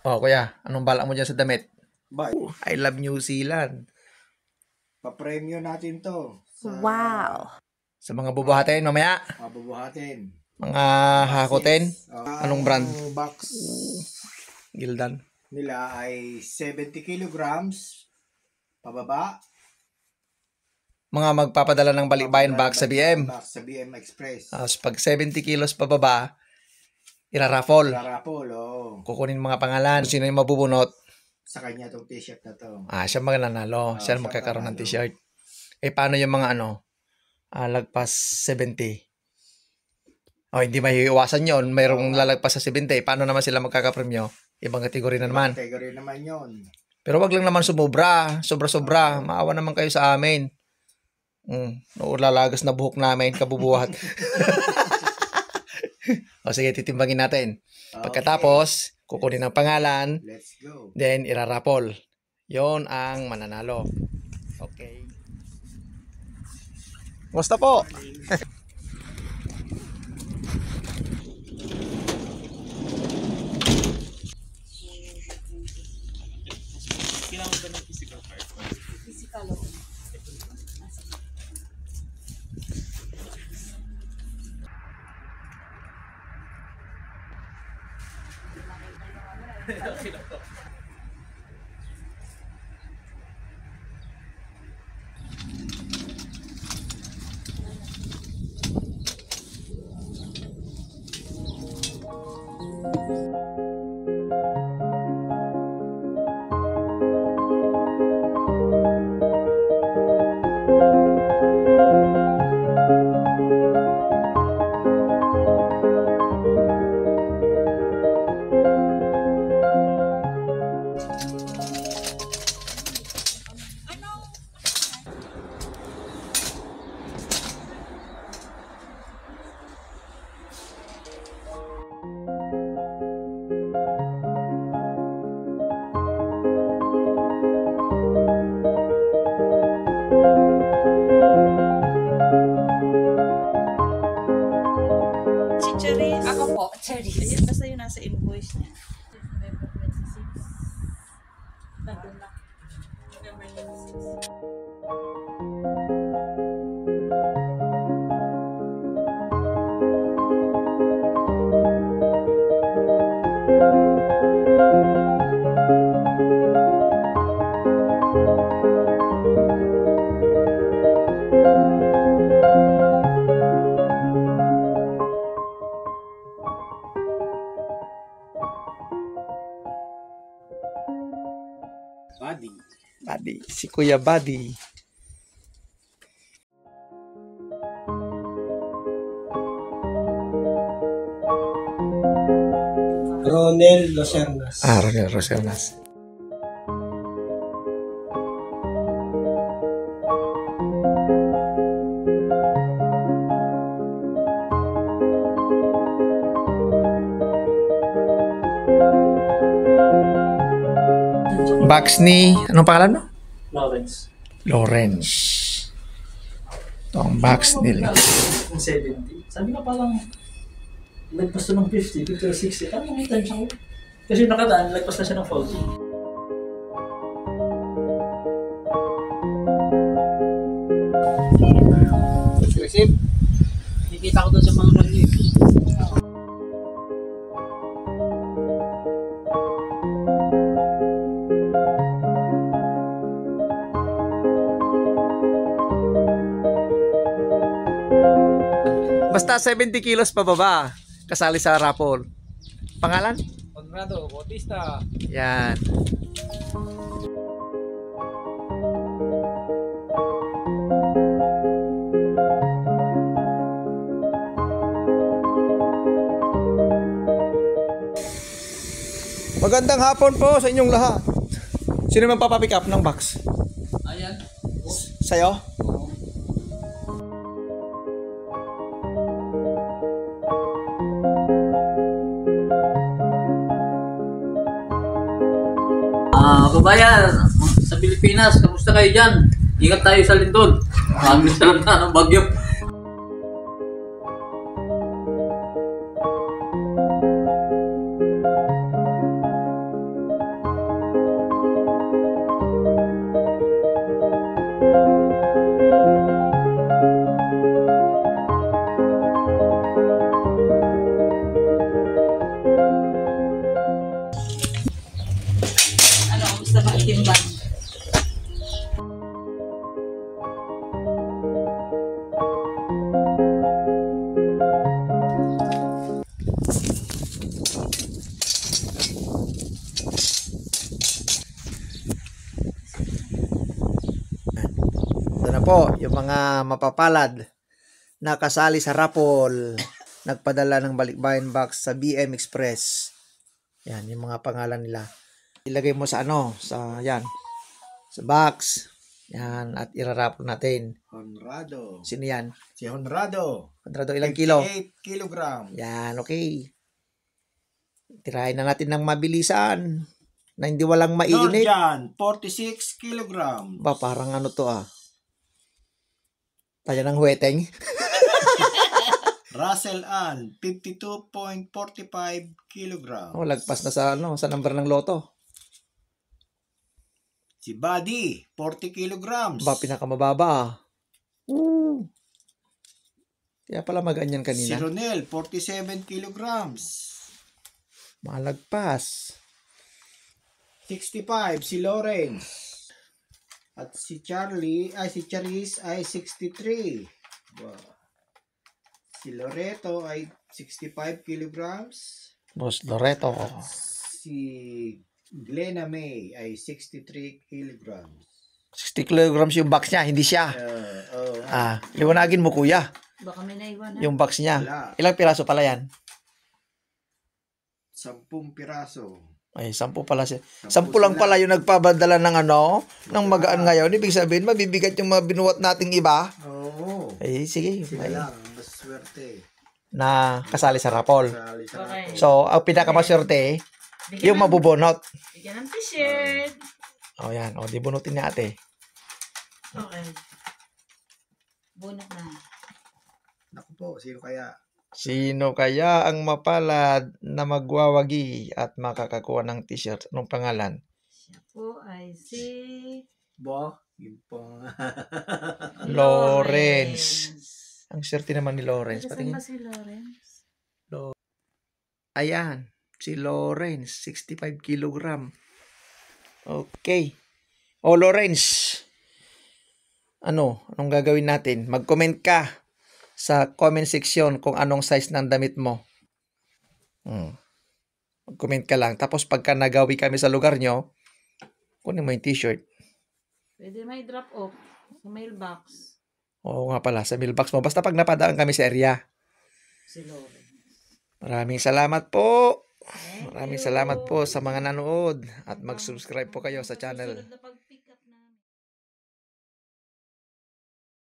Oh, kuya, anong balak mo dyan sa damit? Ba, I love New Zealand. papremyo natin to. Wow. Sa mga bubuhatin mamaya, Mabubuhatin. mga hakotin, anong brand? Box Gildan. nila ay 70 kilograms pababa. Mga magpapadala ng balikbayan box sa BM. Box sa BM Express. Pag 70 kilos pababa, iraraffle. Rapol, oh. Kukunin mga pangalan. Kung sino yung mabubunot, Sa kanya tong t-shirt na to. siya mananalo. Siya siya magkakaroon ng mananalo. t-shirt. Paano yung mga lagpas 70? Hindi maiiwasan yon. Mayroong lalagpas sa 70. Paano naman sila magkakapremyo? Ibang kategory na naman. Category naman yon. Pero wag lang naman sumobra. Sobra-sobra. Maawa naman kayo sa amin. Lalagas na buhok namin, kabubuhat. Sige, titimbangin natin. Pagkatapos, kukunin ang pangalan. Let's go. Then, irarapol. Yon ang mananalo. Okay. Kumusta po? Kailangan ba ng physical card? Physical. Okay lang po. Si Charis. Ako po, Charis. Ayan, basta yung nasa invoice niya. November 26. Nandun na. November 26. Buddy. Buddy. Si Kuya Buddy. Ronel Locernas. Ronel Roselnas. Box ni, anong pangalan mo? Lawrence. Lawrence. Ito ang box nila. Ng 70. Sabi ko parang lagpas to ng 50, 50 or 60. Parang may time siya. Kasi nakadaan, lagpas na siya ng 40. Receive. Nakikita ko doon sa mga review. Basta 70 kilos pababa. Kasali sa raffle. Pangalan? Conrado Bautista. Yan. Magandang hapon po sa inyong lahat. Sino man papapick up ng box? Ayan. Sa'yo? Kabayan, sa Pilipinas, kamusta kayo dyan? Ingat tayo sa lindol. Maraming salamat ng bagyo. timbang. Ito na po, yung mga mapapalad na kasali sa raffle, nagpadala ng balikbayan box sa BM Express. Yan, yung mga pangalan nila. Ilagay mo sa yan, sa box. Yan, at iraraffle natin. Honrado. Sino yan? Si Honrado. Kontrado ilang kilo? 8 kilogram. Yan, okay. Tirahin na natin ng mabilisan na hindi walang mainit. Norjan, 46 kilogram. Ba, parang ano to Tayo ng huweteng. Russell Ann, 52.45 kilogram. Oh, lagpas na sa sa number ng loto. Si Buddy, 40 kilograms. Ba, pinakamababa. Woo! Kaya pala maganyan Si kanina. Ronel, 47 kilograms. Malagpas. 65, si Lawrence. At si Charis ay 63. Wow. Si Loreto ay 65 kilograms. Boss Loreto. Si Glenna May ay 63 kilograms. 60 kilograms yung box niya, hindi siya. Liwanagin mo kuya, Baka may naiwan na. yung box niya. Wala. Ilang piraso pala yan? 10 piraso. Ay, 10 pala siya. 10 lang pala yung nagpabadala ng ng magaan ngayon. Ibig sabihin, mabibigat yung mga binuwat nating iba. Oo. Eh, sige. Sila Ay, lang, mas swerte. na kasali sa raffle. Sali sa Okay. So, ang pinakamaswerte, yung mabubunot. Bigyan ng t-shirt. O, yan. O, di bunutin ni ate. Okay. Bunot na. Naku po, sino kaya? Sino kaya ang mapalad na magwawagi at makakakuha ng t-shirt? Anong pangalan? Siya po ay si Bo? Yung pang... Lawrence. Ang swerte naman ni Lawrence. Saan Patingin. ba si Lawrence? Ayan. Si Lawrence. 65 kilogram. Okay. O, Lawrence. Anong gagawin natin? Mag-comment ka sa comment section kung anong size ng damit mo. Mag-comment ka lang. Tapos pagka nagawi kami sa lugar nyo, kunin mo yung t-shirt. Pwede may drop off sa mailbox. Oo nga pala, sa mailbox mo. Basta pag napadaan kami sa area. Si Lawrence. Maraming salamat po. Thank Maraming you. salamat po sa mga nanood. At mag-subscribe po kayo sa channel. Susunod na pag